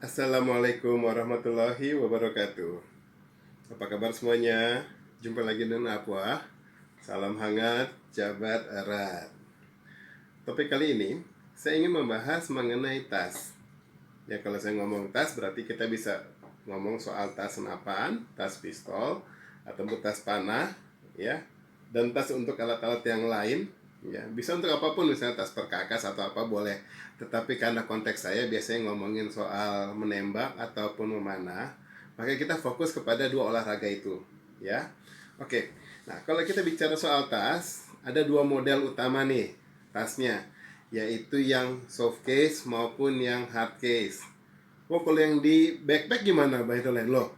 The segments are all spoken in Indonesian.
Assalamualaikum warahmatullahi wabarakatuh. Apa kabar semuanya? Jumpa lagi dengan Apwa. Salam hangat, jabat erat. Topik kali ini, saya ingin membahas mengenai tas. Ya, kalau saya ngomong tas, berarti kita bisa ngomong soal tas senapan, tas pistol, atau tas panah, ya, dan tas untuk alat-alat yang lain. Ya, bisa untuk apapun, misalnya tas perkakas atau apa boleh. Tetapi karena konteks saya biasanya ngomongin soal menembak ataupun memanah, maka kita fokus kepada dua olahraga itu, ya. Oke. Nah, kalau kita bicara soal tas, ada dua model utama nih tasnya, yaitu yang soft case maupun yang hard case. Oh, kalau yang di backpack gimana, Bang Itulen? Loh,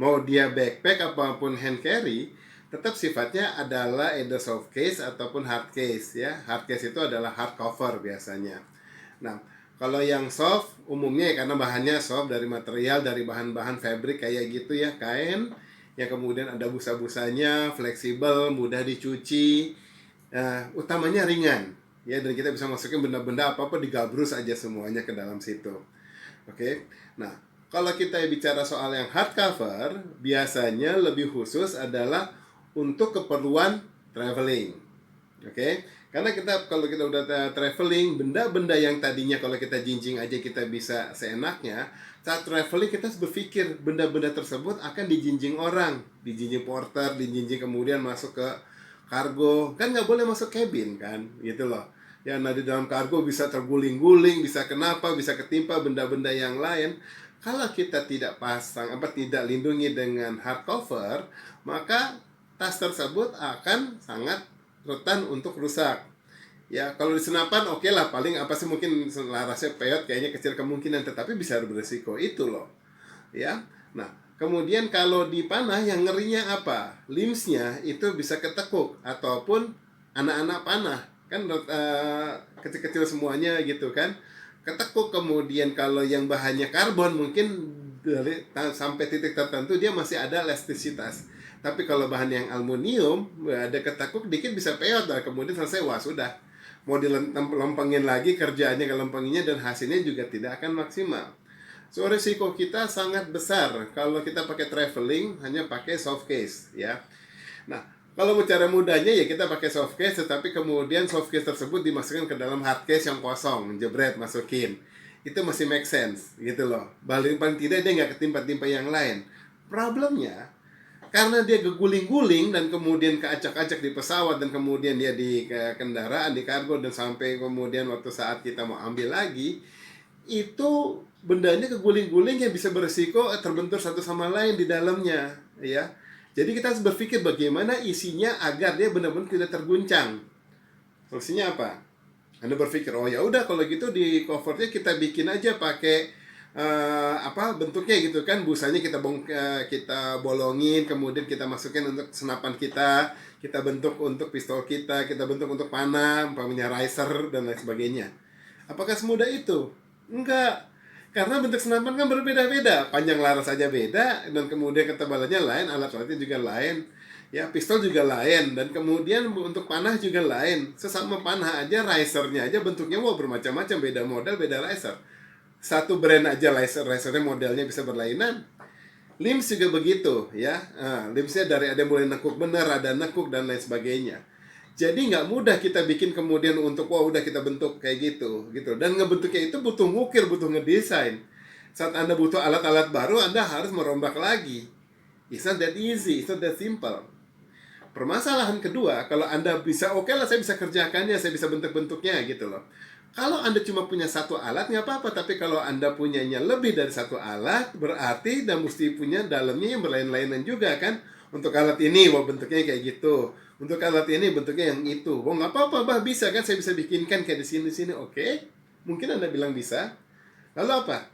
mau dia backpack apapun hand carry, tetap sifatnya adalah either soft case ataupun hard case, ya. Hard case itu adalah hard cover biasanya. Nah, kalau yang soft umumnya ya karena bahannya soft, dari material, dari bahan-bahan fabric kayak gitu ya, kain yang kemudian ada busa-busanya, fleksibel, mudah dicuci, utamanya ringan, ya, dan kita bisa masukin benda-benda apa-apa, digabrus aja semuanya ke dalam situ. Oke. Nah, kalau kita bicara soal yang hardcover, biasanya lebih khusus adalah untuk keperluan traveling. Oke. Karena kalau kita udah traveling, benda-benda yang tadinya kalau kita jinjing aja kita bisa seenaknya, saat traveling kita harus berpikir benda-benda tersebut akan dijinjing orang, dijinjing porter, dijinjing kemudian masuk ke kargo. Kan nggak boleh masuk cabin kan, gitu loh. Ya, nah di dalam kargo bisa terguling-guling, bisa kenapa, bisa ketimpa benda-benda yang lain. Kalau kita tidak pasang tidak lindungi dengan hardcover, maka tas tersebut akan sangat rentan untuk rusak. Ya, kalau di senapan oke lah, paling apa sih, mungkin larasnya peyot, kayaknya kecil kemungkinan, tetapi bisa beresiko itu loh. Ya. Nah, kemudian kalau di panah yang ngerinya apa? Limsnya itu bisa ketekuk ataupun anak-anak panah kan kecil-kecil semuanya gitu kan. Ketekuk, kemudian kalau yang bahannya karbon mungkin sampai titik tertentu dia masih ada elastisitas. Tapi kalau bahan yang aluminium ada ketekuk dikit bisa peot lah, kemudian selesai, wah sudah. Mau dilempengin lagi kerjaannya, kelempenginya, dan hasilnya juga tidak akan maksimal. So, risiko kita sangat besar kalau kita pakai traveling hanya pakai soft case, ya. Nah, kalau cara mudahnya ya kita pakai soft case, tetapi kemudian soft case tersebut dimasukkan ke dalam hard case yang kosong, jebret, masukin. Itu masih make sense, gitu loh. Paling tidak dia nggak ketimpa-timpa yang lain. Problemnya, karena dia keguling-guling dan kemudian keacak-acak di pesawat dan kemudian dia di kendaraan, di kargo, dan sampai kemudian waktu saat kita mau ambil lagi, itu bendanya keguling-guling yang bisa beresiko terbentur satu sama lain di dalamnya, ya. Jadi kita harus berpikir bagaimana isinya agar dia benar-benar tidak terguncang. Solusinya apa? Anda berpikir, oh ya udah kalau gitu di covernya kita bikin aja pakai bentuknya gitu kan, busanya kita bolongin, kemudian kita masukin untuk senapan kita bentuk untuk pistol kita bentuk untuk panah, umpamanya riser dan lain sebagainya. Apakah semudah itu? Enggak. Karena bentuk senapan kan berbeda-beda, panjang laras saja beda, dan kemudian ketebalannya lain, alat-alatnya juga lain. Ya, pistol juga lain, dan kemudian untuk panah juga lain. Sesama panah aja, risernya aja bentuknya bermacam-macam, beda model, beda riser. Satu brand aja risernya modelnya bisa berlainan. Limbs juga begitu, ya. Limbsnya dari ada yang boleh nekuk bener, ada nekuk dan lain sebagainya. Jadi nggak mudah kita bikin kemudian untuk udah kita bentuk kayak gitu. Dan ngebentuknya itu butuh ngukir, butuh ngedesain. Saat Anda butuh alat-alat baru, Anda harus merombak lagi. It's not that easy, it's not that simple. Permasalahan kedua, kalau Anda bisa, oke lah saya bisa kerjakannya, saya bisa bentuk-bentuknya gitu loh. Kalau Anda cuma punya satu alat nggak apa-apa, tapi kalau Anda punyanya lebih dari satu alat, berarti Anda mesti punya dalamnya yang berlain-lainan juga kan. Untuk alat ini, bentuknya kayak gitu. Untuk alat ini bentuknya yang itu. Nggak apa-apa, bah, bisa kan, saya bisa bikinkan kayak di sini. Oke, mungkin Anda bilang bisa. Lalu apa?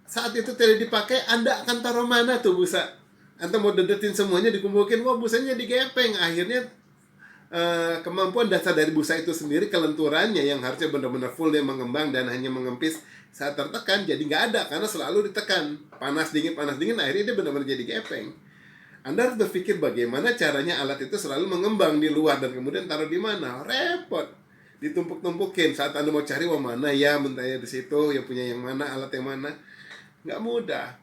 Saat itu tidak dipakai, Anda akan taruh mana tuh busa? Anda mau dedetin semuanya, dikumpulkan, busanya digepeng. Akhirnya kemampuan dasar dari busa itu sendiri, kelenturannya yang harusnya benar-benar full dia mengembang dan hanya mengempis saat tertekan, jadi nggak ada karena selalu ditekan. Panas dingin, akhirnya dia benar-benar jadi gepeng. Anda harus berpikir bagaimana caranya alat itu selalu mengembang di luar dan kemudian taruh di mana. Repot. Ditumpuk-tumpukin. Saat Anda mau cari, mana ya, mentahnya di situ, yang punya yang mana, alat yang mana. nggak mudah.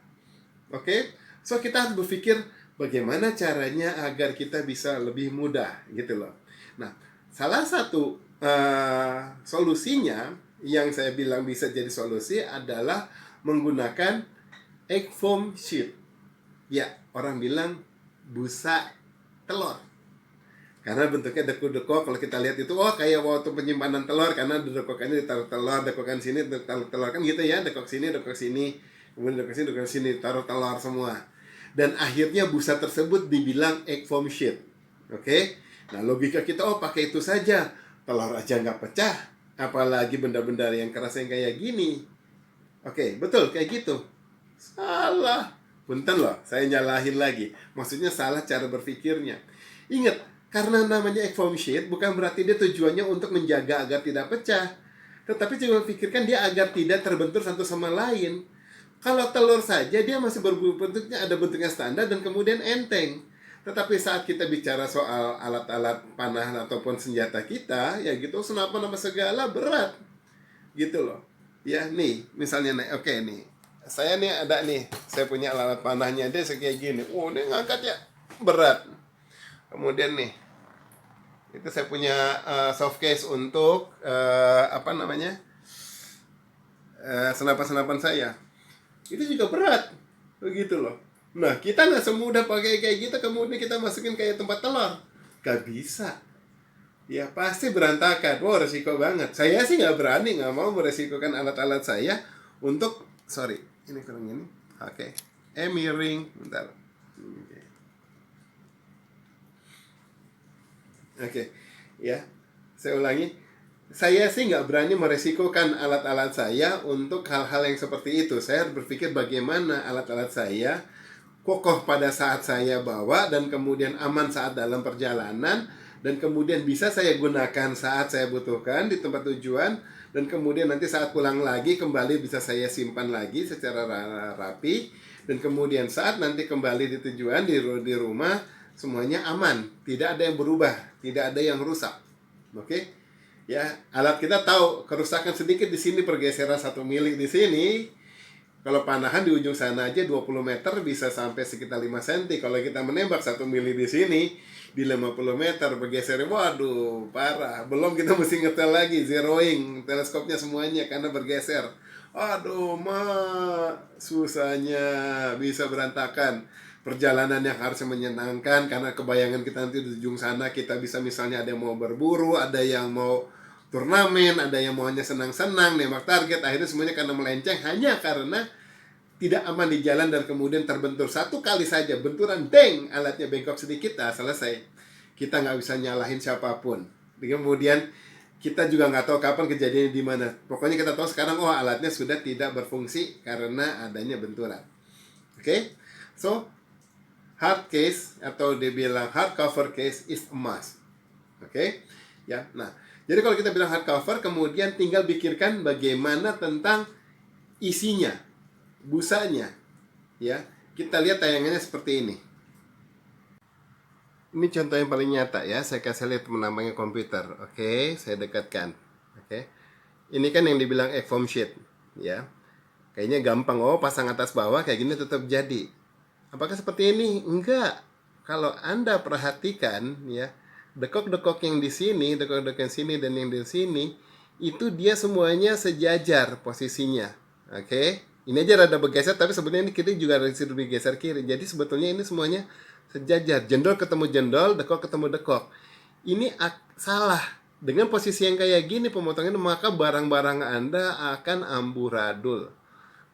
Oke, so kita harus berpikir bagaimana caranya agar kita bisa lebih mudah gitu loh. Nah, salah satu solusinya yang saya bilang bisa jadi solusi adalah menggunakan egg foam sheet. Ya, orang bilang busa telur. Karena bentuknya dekuk-dekuk, kalau kita lihat itu, oh kayak waktu penyimpanan telur, karena dekokannya ditaruh telur, dekokan sini, taruh telur, kan gitu ya, dekok sini, kemudian dekok sini, taruh telur semua. Dan akhirnya busa tersebut dibilang egg foam sheet. Oke? Nah, logika kita, oh pakai itu saja, telur aja nggak pecah, apalagi benda-benda yang keras yang kayak gini. Oke, betul, kayak gitu. Salah. Punten loh, saya nyalahin lagi. Maksudnya salah cara berpikirnya. Ingat, karena namanya egg foam sheet bukan berarti dia tujuannya untuk menjaga agar tidak pecah, tetapi cuma pikirkan dia agar tidak terbentur satu sama lain. Kalau telur saja dia masih bentuknya ada bentuknya standar dan kemudian enteng. Tetapi saat kita bicara soal alat-alat panah ataupun senjata kita, ya gitu senapan apa segala berat. Gitu loh. Ya nih, misalnya nih, oke nih. Saya nih ada nih, saya punya alat panahnya dia kayak gini. Oh, ini ngangkat ya berat. Kemudian nih, itu saya punya soft case untuk senapan-senapan saya. Itu juga berat, begitu loh. Nah, kita nggak semudah pakai kayak gitu kemudian kita masukin kayak tempat telur, gak bisa. Ya pasti berantakan. Wah, resiko banget. Saya sih nggak berani, nggak mau meresikokan alat-alat saya untuk, sorry, ini kurang ini. Oke, miring, bentar. Oke, ya, saya ulangi. Saya sih nggak berani meresikokan alat-alat saya untuk hal-hal yang seperti itu. Saya berpikir bagaimana alat-alat saya kokoh pada saat saya bawa dan kemudian aman saat dalam perjalanan dan kemudian bisa saya gunakan saat saya butuhkan di tempat tujuan dan kemudian nanti saat pulang lagi kembali bisa saya simpan lagi secara rapi dan kemudian saat nanti kembali di tujuan di rumah semuanya aman, tidak ada yang berubah, tidak ada yang rusak. Oke? Ya, alat kita tahu kerusakan sedikit di sini, pergeseran 1 mili di sini. Kalau panahan di ujung sana aja 20 meter bisa sampai sekitar 5 cm. Kalau kita menembak 1 mili di sini di 50 meter bergeser, waduh, parah. Belum kita mesti ngetel lagi, zeroing teleskopnya semuanya karena bergeser. Aduh, susahnya bisa berantakan. Perjalanan yang harusnya menyenangkan karena kebayangan kita nanti di ujung sana kita bisa misalnya ada yang mau berburu, ada yang mau turnamen, ada yang maunya senang-senang nembak target, akhirnya semuanya karena melenceng hanya karena tidak aman di jalan dan kemudian terbentur satu kali saja benturan, deng, alatnya bengkok sedikit, selesai. Kita nggak bisa nyalahin siapapun. Kemudian kita juga nggak tahu kapan kejadiannya di mana. Pokoknya kita tahu sekarang, oh alatnya sudah tidak berfungsi karena adanya benturan. Oke, so hard case atau dibilang hard cover case is a must. Oke, ya. Nah, jadi kalau kita bilang hard cover, kemudian tinggal pikirkan bagaimana tentang isinya, busanya. Ya, kita lihat tayangannya seperti ini. Ini contoh yang paling nyata ya. Saya kasih lihat menambahnya komputer. Oke, saya dekatkan. Oke, ini kan yang dibilang egg foam sheet. Ya, kayaknya gampang. Oh, pasang atas bawah kayak gini tetap jadi. Apakah seperti ini? Enggak. Kalau Anda perhatikan ya, dekok-dekok yang di sini, dekok-dekok yang sini dan yang di sini, itu dia semuanya sejajar posisinya. Oke. Ini aja rada bergeser, tapi sebenarnya ini kiri juga harus bergeser kiri. Jadi sebetulnya ini semuanya sejajar. Jendol ketemu jendol, dekok ketemu dekok. Ini salah. Dengan posisi yang kayak gini pemotongannya, maka barang-barang Anda akan amburadul.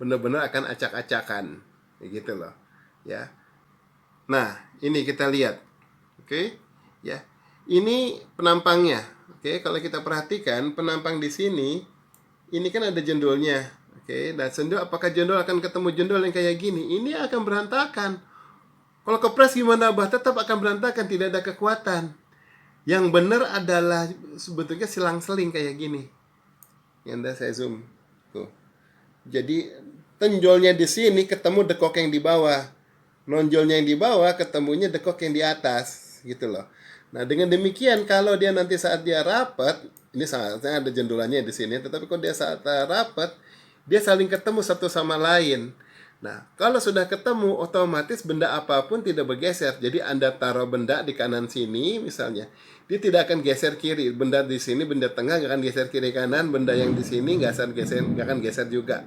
Benar-benar akan acak-acakan. Gitu loh. Ya. Nah, ini kita lihat. Oke, ya. Ini penampangnya. Oke, kalau kita perhatikan penampang di sini, ini kan ada jendolnya. Oke, dan jendol, apakah jendol akan ketemu jendol yang kayak gini? Ini akan berantakan. Kalau kepres gimana, Bah? Tetap akan berantakan, tidak ada kekuatan. Yang benar adalah sebetulnya silang-seling kayak gini. Yang saya zoom. Tuh. Jadi tenjolnya di sini ketemu dekok yang di bawah. Nonjolnya yang di bawah ketemunya dekok yang di atas, gitu loh. Nah, dengan demikian kalau dia nanti saat dia rapat, ini saatnya ada jendolannya di sini, tetapi kalau dia saat rapat, dia saling ketemu satu sama lain. Nah, kalau sudah ketemu, otomatis benda apapun tidak bergeser. Jadi Anda taruh benda di kanan sini misalnya, dia tidak akan geser kiri. Benda di sini, benda tengah nggak akan geser kiri kanan. Benda yang di sini nggak akan geser juga.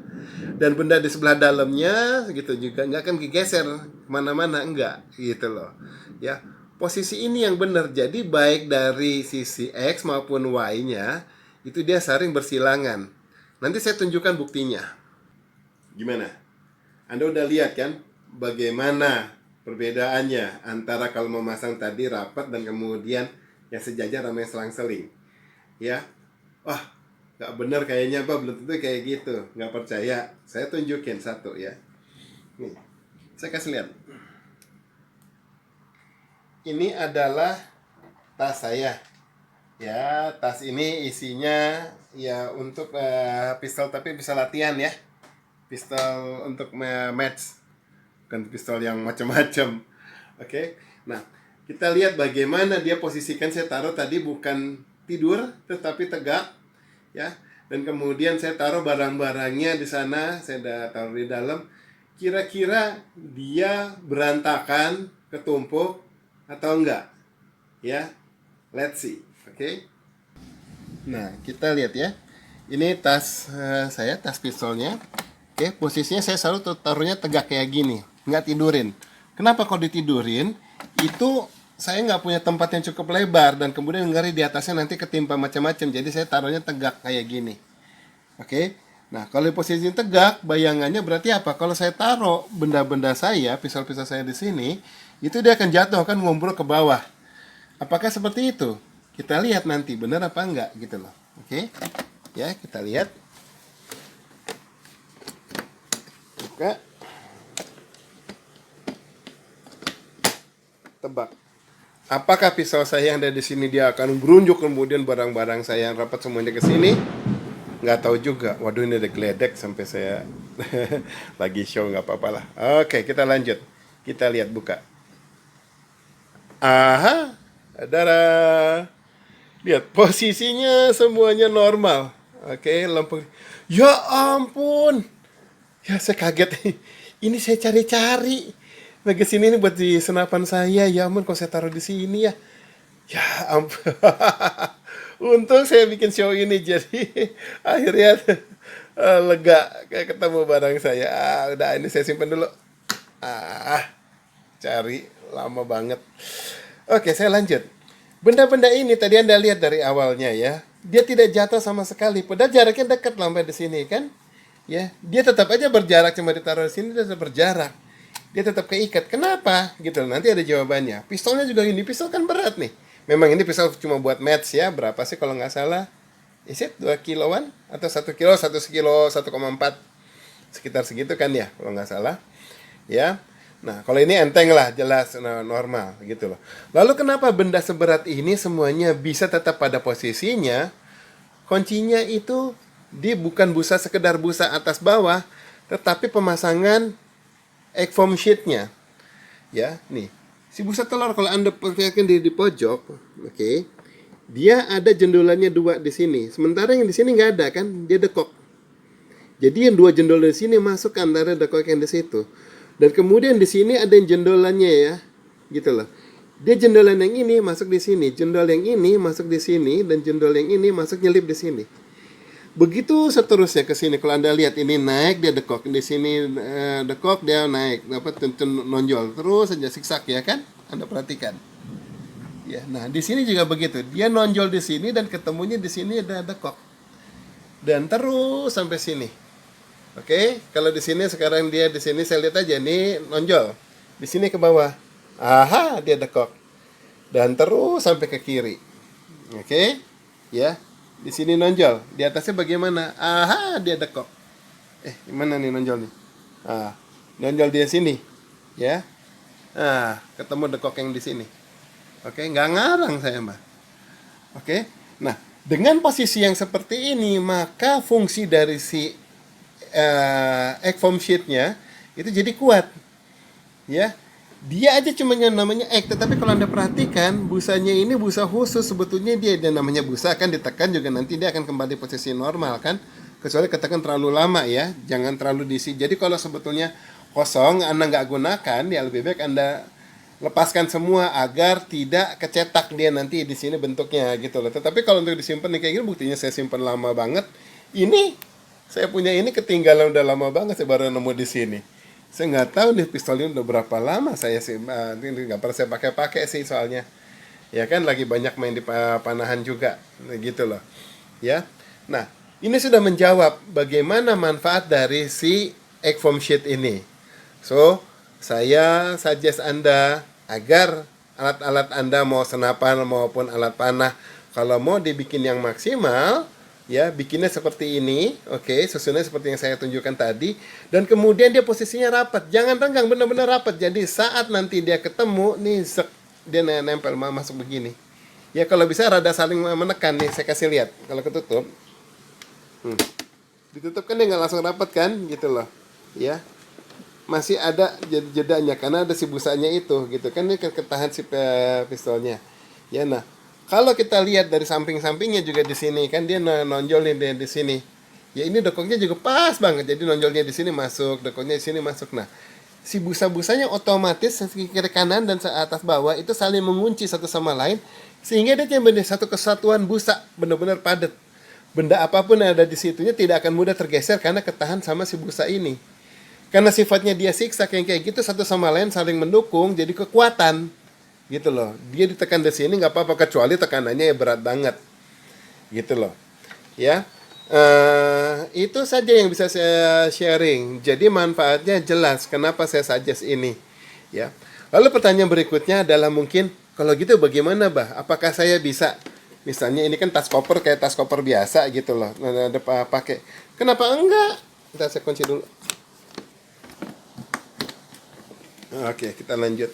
Dan benda di sebelah dalamnya gitu juga nggak akan geser kemana-mana, enggak gitu loh. Ya, posisi ini yang benar. Jadi baik dari sisi X maupun Y-nya itu dia saling bersilangan. Nanti saya tunjukkan buktinya. Gimana? Anda udah lihat kan bagaimana perbedaannya antara kalau memasang tadi rapat dan kemudian yang sejajar sama yang selang-seling. Ya, wah nggak bener kayaknya, Pak, belum tentu kayak gitu. Nggak percaya, saya tunjukin satu ya. Nih, saya kasih lihat. Ini adalah tas saya. Ya, tas ini isinya ya untuk pistol, tapi bisa latihan ya. Pistol untuk match, bukan pistol yang macam-macam. Oke. Nah, kita lihat bagaimana dia posisikan. Saya taruh tadi bukan tidur tetapi tegak ya. Dan kemudian saya taruh barang-barangnya di sana, saya taruh di dalam. Kira-kira dia berantakan, ketumpuk atau enggak? Ya. Let's see. Oke. Nah, kita lihat ya. Ini tas saya, tas pistolnya. Oke, posisinya saya selalu taruhnya tegak kayak gini, nggak tidurin. Kenapa kalau ditidurin? Itu saya nggak punya tempat yang cukup lebar dan kemudian ngeri di atasnya nanti ketimpa macam-macam. Jadi saya taruhnya tegak kayak gini. Oke, nah kalau di posisi tegak, bayangannya berarti apa? Kalau saya taruh benda-benda saya, pisau-pisau saya di sini, itu dia akan jatuh, akan ngombrol ke bawah. Apakah seperti itu? Kita lihat nanti benar apa enggak gitu loh. Oke, ya kita lihat. Buka, tebak. Apakah pisau saya yang ada di sini dia akan berunjuk kemudian barang-barang saya yang rapat semuanya ke sini? Nggak tahu juga. Waduh, ini ada geledek sampai saya lagi show, nggak apa-apa lah. Oke, kita lanjut. Kita lihat, buka. Aha, darah. Lihat posisinya semuanya normal. Oke, lampu. Ya ampun. Ya, saya kaget. Ini saya cari-cari. Magazine ini buat di senapan saya. Ya ampun, kok saya taruh di sini ya. Ya ampun. Untung saya bikin show ini, jadi akhirnya lega kayak ketemu barang saya. Udah, ini saya simpan dulu. Cari lama banget. Oke, saya lanjut. Benda-benda ini tadi Anda lihat dari awalnya ya. Dia tidak jatuh sama sekali. Padahal jaraknya dekat sampai di sini kan. Ya, dia tetap aja berjarak, cuma ditaruh di sini dia tetap berjarak. Dia tetap keikat. Kenapa? Gitu. Nanti ada jawabannya. Pistolnya juga ini, pistol kan berat nih. Memang ini pistol cuma buat match ya. Berapa sih kalau nggak salah? Is it 2 kiloan atau 1 kilo, 1 kilo 1,4 sekitar segitu kan ya kalau nggak salah. Ya. Nah, kalau ini enteng lah, jelas normal gitu loh. Lalu kenapa benda seberat ini semuanya bisa tetap pada posisinya? Kuncinya itu dia bukan busa sekedar busa atas bawah, tetapi pemasangan egg foam sheet-nya. Ya, nih. Si busa telur kalau Anda perhatikan di pojok, oke. Dia ada jendolannya 2 di sini. Sementara yang di sini nggak ada kan, dia dekok. Jadi yang 2 jendol di sini masuk ke antara dekok yang di situ. Dan kemudian di sini ada yang jendolannya ya. Gitu loh. Dia jendolan yang ini masuk di sini, jendol yang ini masuk di sini, dan jendol yang ini masuk nyelip di sini. Begitu seterusnya ke sini. Kalau Anda lihat ini naik, dia dekok di sini, dekok dia naik, dapat nonjol terus saja siksak ya kan? Anda perhatikan. Ya, nah di sini juga begitu. Dia nonjol di sini dan ketemunya di sini ada dekok. Dan terus sampai sini. Oke, kalau di sini sekarang dia di sini saya lihat aja nih nonjol. Di sini ke bawah. Aha, dia dekok. Dan terus sampai ke kiri. Oke? Ya. Di sini nonjol. Di atasnya bagaimana? Aha, dia dekok. Gimana nih nonjol nih? Nonjol di sini. Ya. Ketemu dekok yang di sini. Oke, nggak ngarang saya, Mbak. Oke. Nah, dengan posisi yang seperti ini, maka fungsi dari si egg foam sheet-nya itu jadi kuat. Ya. Dia aja cuma yang namanya egg, tetapi kalau Anda perhatikan busanya ini busa khusus, sebetulnya dia ada namanya busa kan ditekan juga nanti dia akan kembali posisi normal kan, kecuali ketekan terlalu lama ya, jangan terlalu diisi. Jadi kalau sebetulnya kosong Anda nggak gunakan, ya lebih baik Anda lepaskan semua agar tidak kecetak dia nanti di sini bentuknya gitu loh. Tetapi kalau untuk disimpan nih kayak gini, buktinya saya simpan lama banget. Ini saya punya ini ketinggalan udah lama banget, saya baru nemu di sini. Saya nggak tahu nih pistol ini udah berapa lama saya simpan. Ini nggak pernah saya pakai-pakai sih soalnya. Ya kan lagi banyak main di panahan juga, gitu loh. Ya. Nah, ini sudah menjawab bagaimana manfaat dari si egg foam sheet ini. So, saya suggest Anda agar alat-alat Anda mau senapan maupun alat panah, kalau mau dibikin yang maksimal, ya bikinnya seperti ini, oke, susunnya seperti yang saya tunjukkan tadi, dan kemudian dia posisinya rapat, jangan renggang, benar-benar rapat. Jadi saat nanti dia ketemu, nih dia nempel masuk begini. Ya kalau bisa rada saling menekan nih, saya kasih lihat. Kalau ketutup, ditutup kan dia nggak langsung rapat kan, gitu loh, ya. Masih ada jedanya karena ada si busanya itu gitu kan, ini ketahan si pistolnya ya. Nah kalau kita lihat dari samping-sampingnya juga di sini kan dia nonjol nih di sini ya, ini dekoknya juga pas banget, jadi nonjolnya di sini masuk, dekoknya di sini masuk. Nah si busa-busanya otomatis kiri kanan dan atas bawah itu saling mengunci satu sama lain sehingga dia menjadi satu kesatuan busa, benar-benar padat. Benda apapun yang ada di situnya tidak akan mudah tergeser karena ketahan sama si busa ini. Karena sifatnya dia siksa yang kayak gitu, satu sama lain saling mendukung, jadi kekuatan gitu loh. Dia ditekan di sini nggak apa-apa, kecuali tekanannya ya berat banget gitu loh ya. Itu saja yang bisa saya sharing. Jadi manfaatnya jelas kenapa saya suggest ini ya. Lalu pertanyaan berikutnya adalah mungkin kalau gitu bagaimana bah, apakah saya bisa misalnya ini kan tas koper kayak tas koper biasa gitu loh, ada pakai, kenapa enggak? Kita saya kunci dulu. Oke, kita lanjut.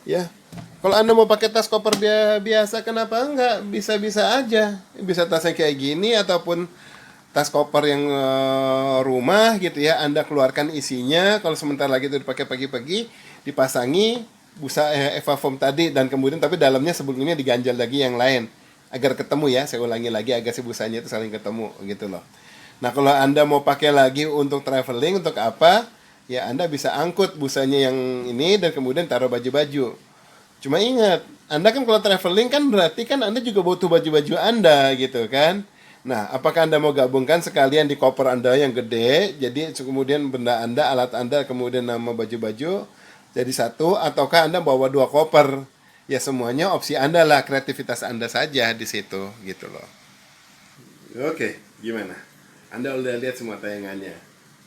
Ya, kalau Anda mau pakai tas koper biasa, kenapa enggak? Bisa-bisa aja. Bisa tasnya kayak gini ataupun tas koper yang rumah gitu ya. Anda keluarkan isinya. Kalau sebentar lagi itu dipakai pagi-pagi, dipasangi busa Eva foam tadi dan kemudian tapi dalamnya sebelumnya diganjal lagi yang lain agar ketemu ya. Saya ulangi lagi agar si busanya itu saling ketemu gitu loh. Nah, kalau Anda mau pakai lagi untuk traveling untuk apa? Ya Anda bisa angkut busanya yang ini dan kemudian taruh baju-baju. Cuma ingat, Anda kan kalau traveling kan berarti kan Anda juga butuh baju-baju Anda gitu kan. Nah, apakah Anda mau gabungkan sekalian di koper Anda yang gede, jadi kemudian benda Anda, alat Anda, kemudian nama baju-baju jadi satu, ataukah Anda bawa dua koper? Ya semuanya opsi Anda lah, kreativitas Anda saja di situ gitu loh. Oke, gimana? Anda udah lihat semua tayangannya?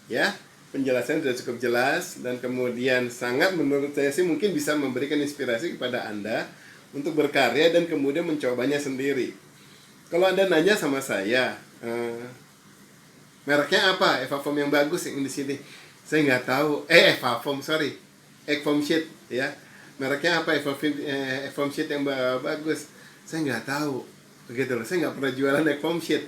Ya? Penjelasan sudah cukup jelas dan kemudian sangat menurut saya sih mungkin bisa memberikan inspirasi kepada Anda untuk berkarya dan kemudian mencobanya sendiri. Kalau Anda nanya sama saya, mereknya apa? Eva foam yang bagus yang di sini. Saya nggak tahu. Eva foam, sorry. Egg foam sheet, ya. Mereknya apa? Eva foam sheet yang bagus. Saya nggak tahu. Begitu loh. Saya nggak pernah jualan egg foam sheet,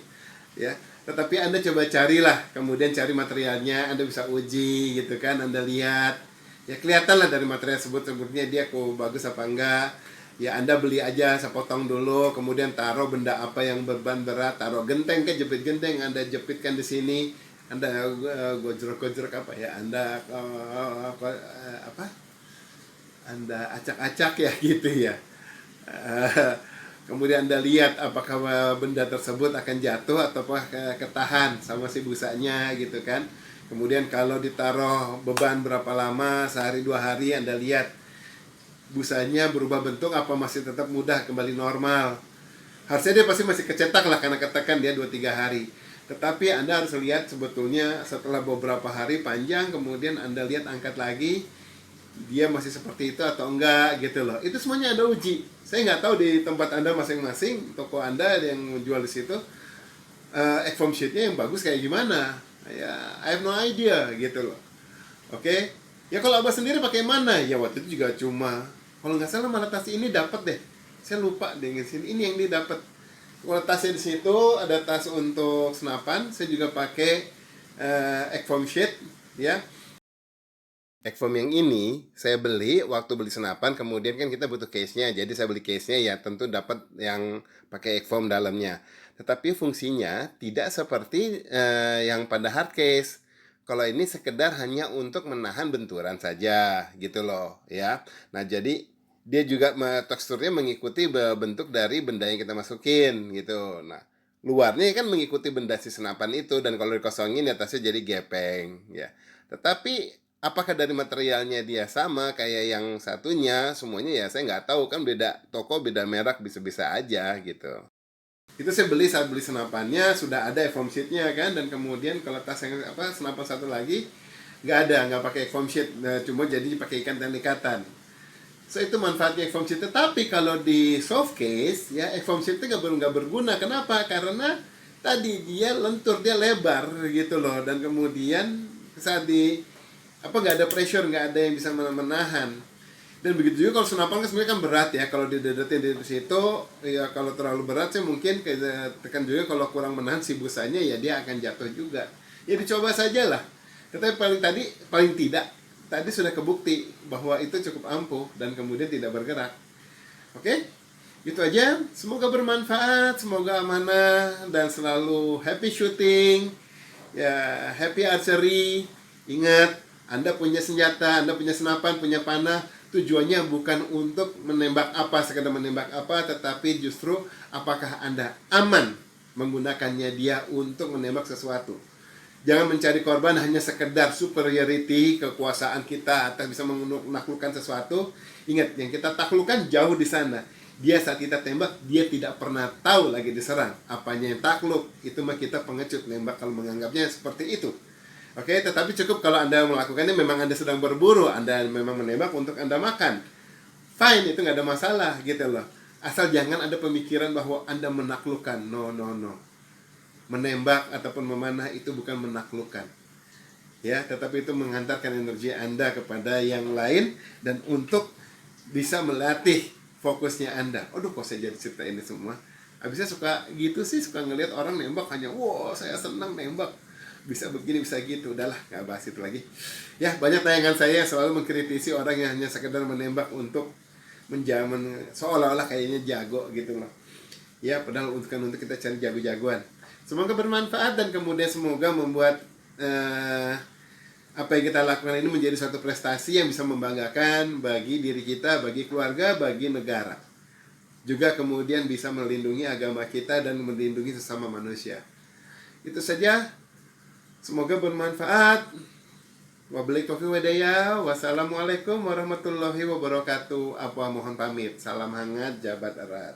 ya. Tetapi Anda coba carilah, kemudian cari materialnya, Anda bisa uji gitu kan, Anda lihat. Ya kelihatan lah dari material sebutnya dia kok bagus apa enggak. Ya Anda beli aja sepotong dulu, kemudian taruh benda apa yang beban berat, taruh genteng ke jepit genteng, Anda jepitkan di sini. Anda gojrok-gojrok apa ya, Anda apa? Anda acak-acak ya gitu ya. Kemudian Anda lihat apakah benda tersebut akan jatuh ataukah ketahan sama si busanya gitu kan. Kemudian kalau ditaruh beban berapa lama, sehari 2 hari, Anda lihat busanya berubah bentuk apa masih tetap mudah kembali normal. Harusnya dia pasti masih kecetak lah karena katakan dia 2-3 hari. Tetapi Anda harus lihat sebetulnya setelah beberapa hari panjang, kemudian Anda lihat angkat lagi, dia masih seperti itu atau enggak gitu loh. Itu semuanya ada uji. Saya nggak tahu di tempat Anda masing-masing, toko Anda yang jual di situ egg foam sheetnya yang bagus kayak gimana. Ya, I have no idea gitu loh. Oke. Ya kalau Abah sendiri pakai mana? Ya waktu itu juga cuma, kalau nggak salah malah tas ini dapat deh. Saya lupa dengan sini. Ini yang dia dapat. Kalau tasnya di situ ada tas untuk senapan. Saya juga pakai egg foam sheet, ya. Egg foam yang ini saya beli waktu beli senapan, kemudian kan kita butuh case-nya, jadi saya beli case-nya ya tentu dapat yang pakai egg foam dalamnya. Tetapi fungsinya tidak seperti yang pada hard case. Kalau ini sekedar hanya untuk menahan benturan saja gitu loh ya. Nah, jadi dia juga teksturnya mengikuti bentuk dari benda yang kita masukin gitu. Nah, luarnya kan mengikuti benda si senapan itu, dan kalau dikosongin di atasnya jadi gepeng ya. Tetapi apakah dari materialnya dia sama kayak yang satunya, semuanya ya saya nggak tahu, kan beda toko, beda merek, bisa-bisa aja gitu. Itu saya beli saat beli senapannya sudah ada foam sheetnya kan, dan kemudian kalau tas yang senapan satu lagi nggak ada, nggak pakai foam sheet, nah, cuma jadi pakai ikan dan ikatan. So itu manfaatnya foam sheet. Tetapi kalau di soft case ya, foam sheet itu nggak berguna. Kenapa? Karena tadi dia lentur, dia lebar gitu loh, dan kemudian saat di nggak ada pressure, nggak ada yang bisa menahan. Dan begitu juga kalau senapan kan sebenarnya kan berat ya, kalau didedetin di situ ya, kalau terlalu berat sih mungkin tekan juga, kalau kurang menahan si busanya ya dia akan jatuh juga. Ya dicoba saja lah. Tetapi paling tidak tadi sudah kebukti bahwa itu cukup ampuh dan kemudian tidak bergerak. Oke? Itu aja. Semoga bermanfaat, semoga amanah, dan selalu happy shooting. Ya, happy archery. Ingat, Anda punya senjata, Anda punya senapan, punya panah. Tujuannya bukan untuk menembak apa, sekedar menembak apa, tetapi justru apakah Anda aman menggunakannya dia untuk menembak sesuatu. Jangan mencari korban hanya sekedar superiority, kekuasaan kita atas bisa menaklukkan sesuatu. Ingat, yang kita taklukkan jauh di sana. Dia saat kita tembak, dia tidak pernah tahu lagi diserang. Apanya yang takluk, itu mah kita pengecut nembak kalau menganggapnya seperti itu. Oke, tetapi cukup kalau Anda melakukannya memang Anda sedang berburu, Anda memang menembak untuk Anda makan. Fine, itu nggak ada masalah gitu loh. Asal jangan ada pemikiran bahwa Anda menaklukkan. No, no, no. Menembak ataupun memanah itu bukan menaklukkan. Ya, tetapi itu mengantarkan energi Anda kepada yang lain dan untuk bisa melatih fokusnya Anda. Aduh, kok saya jadi cerita ini semua. Habisnya suka gitu sih, suka ngelihat orang nembak hanya, wow, saya senang nembak. Bisa begini, bisa gitu. Udahlah, gak bahas itu lagi. Ya, banyak tayangan saya selalu mengkritisi orang yang hanya sekedar menembak untuk menjamin seolah-olah kayaknya jago gitu loh. Ya, padahal untuk kita cari jago-jagoan. Semoga bermanfaat dan kemudian semoga membuat apa yang kita lakukan ini menjadi suatu prestasi yang bisa membanggakan bagi diri kita, bagi keluarga, bagi negara. Juga kemudian bisa melindungi agama kita dan melindungi sesama manusia. Itu saja. Semoga bermanfaat. Wabillahi taufiq wal wassalamualaikum warahmatullahi wabarakatuh. Mohon pamit. Salam hangat, jabat erat.